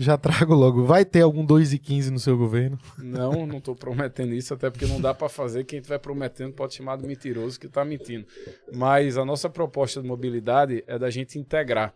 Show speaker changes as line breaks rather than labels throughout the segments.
Já trago logo. Vai ter algum 2,15 no seu governo?
Não estou prometendo isso, até porque não dá para fazer. Quem estiver prometendo pode chamar de mentiroso que está mentindo. Mas a nossa proposta de mobilidade é da gente integrar.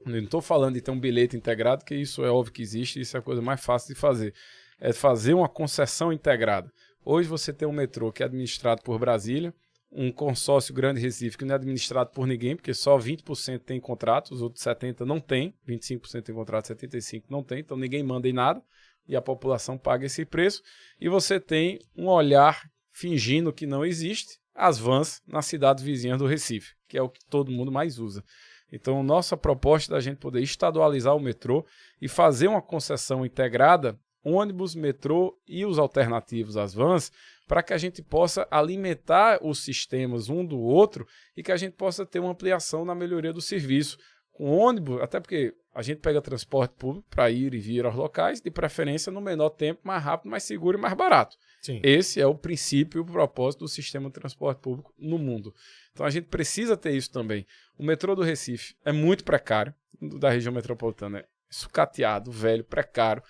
Eu não estou falando de ter um bilhete integrado, que isso é óbvio que existe, isso é a coisa mais fácil de fazer. É fazer uma concessão integrada. Hoje você tem um metrô que é administrado por Brasília, um consórcio Grande Recife que não é administrado por ninguém, porque só 20% tem contrato, os outros 70% não tem, 25% tem contrato, 75% não tem, então ninguém manda em nada e a população paga esse preço. E você tem um olhar fingindo que não existe, as vans nas cidades vizinhas do Recife, que é o que todo mundo mais usa. Então, nossa proposta é da gente poder estadualizar o metrô e fazer uma concessão integrada, ônibus, metrô e os alternativos, as vans, para que a gente possa alimentar os sistemas um do outro e que a gente possa ter uma ampliação na melhoria do serviço. Com ônibus, até porque a gente pega transporte público para ir e vir aos locais, de preferência no menor tempo, mais rápido, mais seguro e mais barato.
Sim.
Esse é o princípio e o propósito do sistema de transporte público no mundo. Então a gente precisa ter isso também. O metrô do Recife é muito precário, da região metropolitana, é sucateado, velho, precário,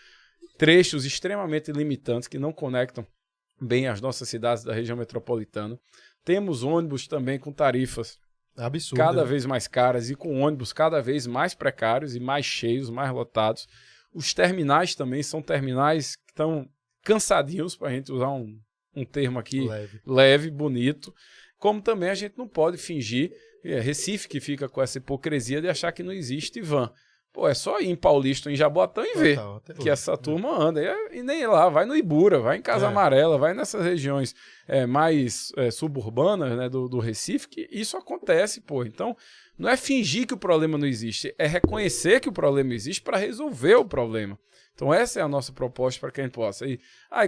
trechos extremamente limitantes que não conectam bem as nossas cidades da região metropolitana. Temos ônibus também com tarifas
Absurdo,
cada vez mais caras e com ônibus cada vez mais precários e mais cheios, mais lotados. Os terminais também são terminais que estão cansadinhos, para a gente usar um termo aqui leve, bonito. Como também a gente não pode fingir, Recife que fica com essa hipocrisia de achar que não existe van. Pô, é só ir em Paulista, em Jaboatão e ver que essa turma anda. E nem lá, vai no Ibura, vai em Casa Amarela, vai nessas regiões mais suburbanas, né, do Recife, que isso acontece, pô. Então, não é fingir que o problema não existe, é reconhecer que o problema existe para resolver o problema. Então, essa é a nossa proposta para que a gente possa. E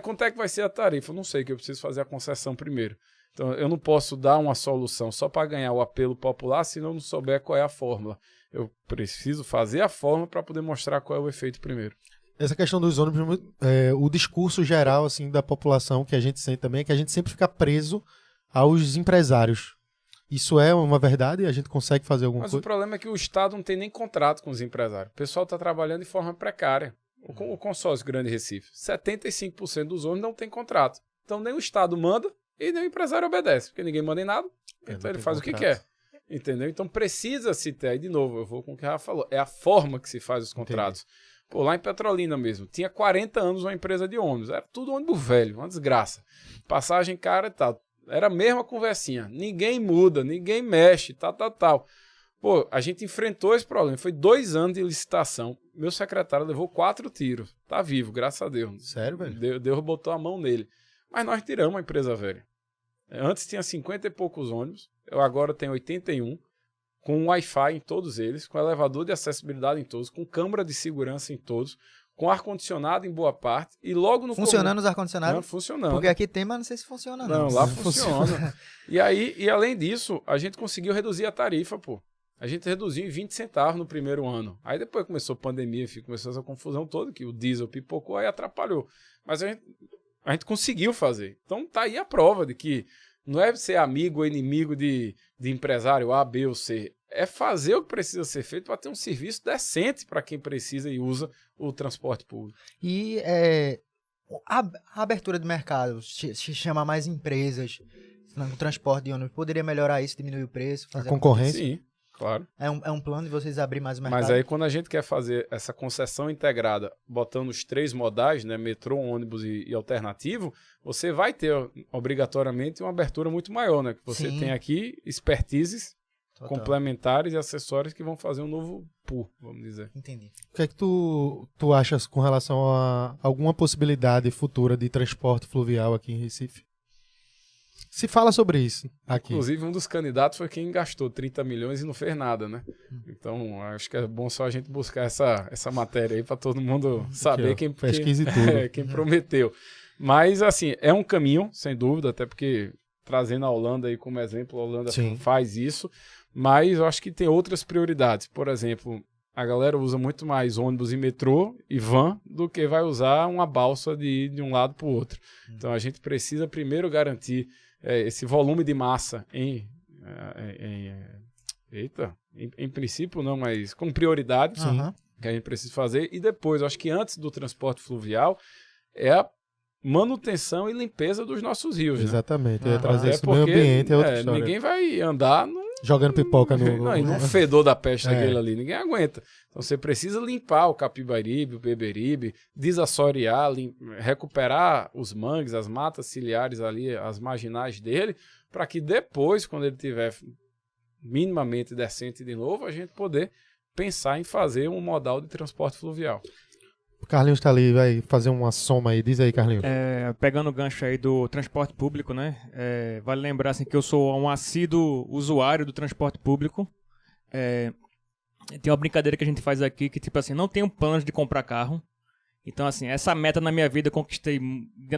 quanto é que vai ser a tarifa? Eu não sei, que eu preciso fazer a concessão primeiro. Então, eu não posso dar uma solução só para ganhar o apelo popular se eu não souber qual é a fórmula. Eu preciso fazer a forma para poder mostrar qual é o efeito primeiro.
Essa questão dos ônibus, o discurso geral assim, da população que a gente sente também é que a gente sempre fica preso aos empresários. Isso é uma verdade? A gente consegue fazer alguma coisa?
Mas o problema é que o Estado não tem nem contrato com os empresários. O pessoal está trabalhando de forma precária. O consórcio Grande Recife, 75% dos ônibus não tem contrato. Então nem o Estado manda e nem o empresário obedece, porque ninguém manda em nada, então ele faz o que quer. Entendeu? Então precisa-se ter, aí de novo, eu vou com o que o Rafa falou, é a forma que se faz os contratos. Entendi. Pô, lá em Petrolina mesmo, tinha 40 anos uma empresa de ônibus, era tudo ônibus velho, uma desgraça. Passagem cara e tal. Era a mesma conversinha, ninguém muda, ninguém mexe, tal. Pô, a gente enfrentou esse problema, foi 2 anos de licitação, meu secretário levou 4 tiros, tá vivo, graças a Deus.
Sério, velho?
Deus botou a mão nele. Mas nós tiramos a empresa velha. Antes tinha 50 e poucos ônibus, eu agora tenho 81, com Wi-Fi em todos eles, com elevador de acessibilidade em todos, com câmara de segurança em todos, com ar-condicionado em boa parte, e logo no
funcionando os ar-condicionados?
Não, funcionando.
Porque aqui tem, mas não sei se funciona não.
Não, lá funciona. E além disso, a gente conseguiu reduzir a tarifa, pô. A gente reduziu em 20 centavos no primeiro ano. Aí depois começou a pandemia, começou essa confusão toda, que o diesel pipocou, aí atrapalhou. Mas a gente conseguiu fazer. Então tá aí a prova de que não é ser amigo ou inimigo de empresário A, B ou C. É fazer o que precisa ser feito para ter um serviço decente para quem precisa e usa o transporte público.
E a abertura do mercado, chamar mais empresas no transporte de ônibus, poderia melhorar isso, diminuir o preço? Fazer
a concorrência?
Sim. Claro.
É um plano de vocês abrir mais o mercado?
Mas aí quando a gente quer fazer essa concessão integrada, botando os 3 modais, né, metrô, ônibus e alternativo, você vai ter obrigatoriamente uma abertura muito maior, né? Que você tem aqui expertises complementares e acessórios que vão fazer um novo pool, vamos dizer.
Entendi.
O que é que tu achas com relação a alguma possibilidade futura de transporte fluvial aqui em Recife? Se fala sobre isso aqui.
Inclusive, um dos candidatos foi quem gastou 30 milhões e não fez nada, né? Então, acho que é bom só a gente buscar essa matéria aí para todo mundo saber
aqui, quem
prometeu. Mas, assim, é um caminho, sem dúvida, até porque, trazendo a Holanda aí como exemplo, a Holanda faz isso, mas eu acho que tem outras prioridades. Por exemplo, a galera usa muito mais ônibus e metrô e van do que vai usar uma balsa de ir de um lado para o outro. Então, a gente precisa primeiro garantir esse volume de massa em princípio não, mas com prioridade que a gente precisa fazer. E depois, eu acho que antes do transporte fluvial, é a manutenção e limpeza dos nossos rios.
Exatamente.
Né?
Trazer isso no meio ambiente é outra história.
Ninguém vai andar
jogando pipoca no...
Não, e num fedor da peste aquele ali, ninguém aguenta. Então você precisa limpar o Capibaribe, o Beberibe, desassorear, recuperar os mangues, as matas ciliares ali, as marginais dele, para que depois, quando ele tiver minimamente decente de novo, a gente poder pensar em fazer um modal de transporte fluvial.
O Carlinhos tá ali, vai fazer uma soma aí. Diz aí, Carlinhos.
Pegando o gancho aí do transporte público, né? Vale lembrar assim, que eu sou um assíduo usuário do transporte público. Tem uma brincadeira que a gente faz aqui que, tipo assim, não tenho planos de comprar carro. Então, assim, essa meta na minha vida eu conquistei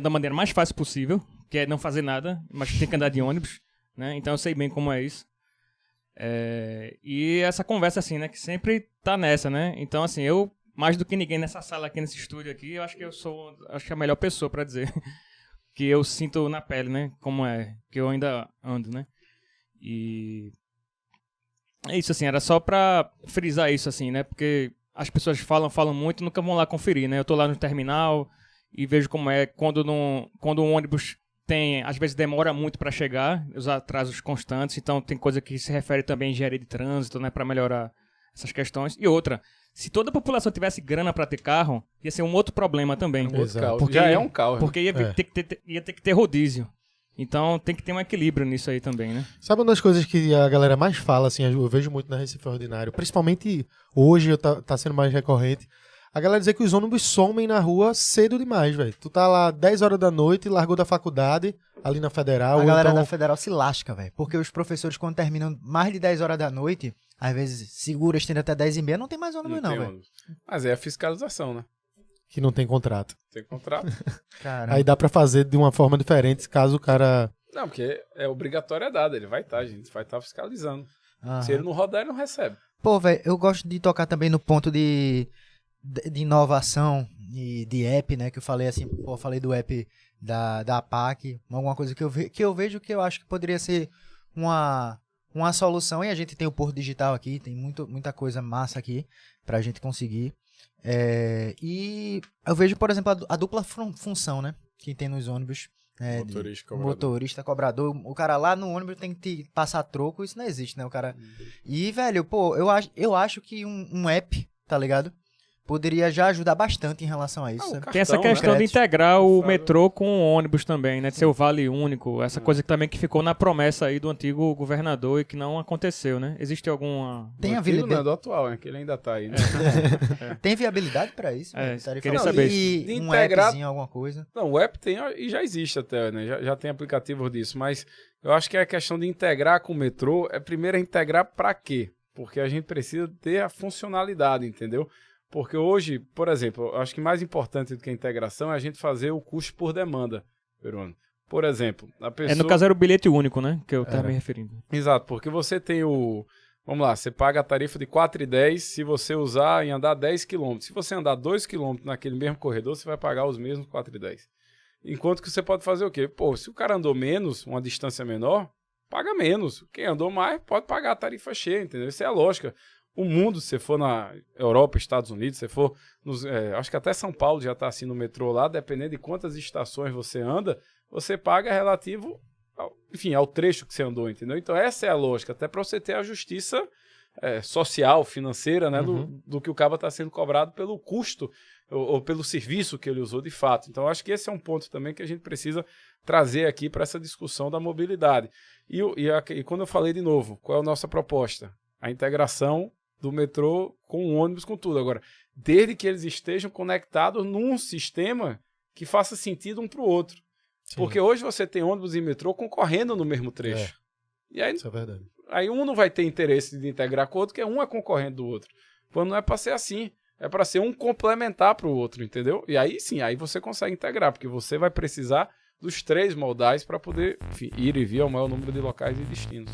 da maneira mais fácil possível, que é não fazer nada, mas tem que andar de ônibus, né? Então eu sei bem como é isso. E essa conversa, assim, né? Que sempre tá nessa, né? Então, assim, eu... mais do que ninguém nessa sala aqui, nesse estúdio aqui, eu acho que eu sou a melhor pessoa para dizer que eu sinto na pele, né? Como é, que eu ainda ando, né? E é isso, assim, era só para frisar isso, assim, né? Porque as pessoas falam muito e nunca vão lá conferir, né? Eu tô lá no terminal e vejo como é quando um ônibus tem, às vezes demora muito para chegar, os atrasos constantes, então tem coisa que se refere também a engenharia de trânsito, né? Para melhorar essas questões. E outra, se toda a população tivesse grana para ter carro, ia ser um outro problema também.
Porque já é um carro.
Porque ia ter que ter rodízio. Então tem que ter um equilíbrio nisso aí também, né?
Sabe uma das coisas que a galera mais fala, assim, eu vejo muito na Recife Ordinário, principalmente hoje tá sendo mais recorrente, a galera dizer que os ônibus somem na rua cedo demais, velho. Tu tá lá 10 horas da noite, largou da faculdade, ali na Federal.
A galera da Federal se lasca, velho. Porque os professores, quando terminam mais de 10 horas da noite, às vezes segura, estende até 10h30, não tem mais ônibus não, velho.
Mas é a fiscalização, né?
Que não tem contrato.
Tem contrato.
Aí dá pra fazer de uma forma diferente, caso o cara...
Não, porque é obrigatoriedade, ele vai estar, a gente vai estar fiscalizando. Se ele não rodar, ele não recebe.
Pô, velho, eu gosto de tocar também no ponto de inovação e de app, né, que eu falei assim, pô, falei do app da APAC, alguma coisa que eu vejo que eu acho que poderia ser uma solução, e a gente tem o Porto Digital aqui, tem muita coisa massa aqui pra gente conseguir. E eu vejo, por exemplo, a dupla função, né, que tem nos ônibus. Motorista, cobrador. O cara lá no ônibus tem que passar troco, isso não existe, né, o cara... E, velho, pô, eu acho que um app, tá ligado? Poderia já ajudar bastante em relação a isso.
Tem essa questão de integrar o metrô com o ônibus também, né? De ser o vale único. Essa coisa que também que ficou na promessa aí do antigo governador e que não aconteceu, né? Existe alguma...
Tem a viabilidade?
Não é do atual, é que ele ainda tá aí, né?
Tem viabilidade pra isso?
Queria saber
isso. De um appzinho, alguma coisa?
Não, o app tem e já existe até, né? Já tem aplicativo disso, mas eu acho que a questão de integrar com o metrô primeiro integrar pra quê? Porque a gente precisa ter a funcionalidade, entendeu? Porque hoje, por exemplo, eu acho que mais importante do que a integração é a gente fazer o custo por demanda, Peruano. Por exemplo, a pessoa...
no caso era o bilhete único, né? Que eu estava me referindo.
Exato, porque você tem Vamos lá, você paga a tarifa de 4,10 se você usar e andar 10 km. Se você andar 2 km naquele mesmo corredor, você vai pagar os mesmos 4,10. Enquanto que você pode fazer o quê? Pô, se o cara andou menos, uma distância menor, paga menos. Quem andou mais pode pagar a tarifa cheia, entendeu? Isso é a lógica. O mundo, se você for na Europa, Estados Unidos, se você for... acho que até São Paulo já está assim no metrô lá, dependendo de quantas estações você anda, você paga relativo, ao trecho que você andou, entendeu? Então essa é a lógica, até para você ter a justiça social, financeira, né, do que o cabo está sendo cobrado pelo custo ou pelo serviço que ele usou de fato. Então acho que esse é um ponto também que a gente precisa trazer aqui para essa discussão da mobilidade. E quando eu falei de novo, qual é a nossa proposta? A integração do metrô com o ônibus, com tudo. Agora, desde que eles estejam conectados num sistema que faça sentido um para o outro. Sim. Porque hoje você tem ônibus e metrô concorrendo no mesmo trecho. E aí,
isso é verdade.
Aí um não vai ter interesse de integrar com o outro, porque um é concorrente do outro. Quando não é para ser assim. É para ser um complementar para o outro, entendeu? E aí sim, aí você consegue integrar, porque você vai precisar dos 3 modais para poder ir e vir ao maior número de locais e destinos.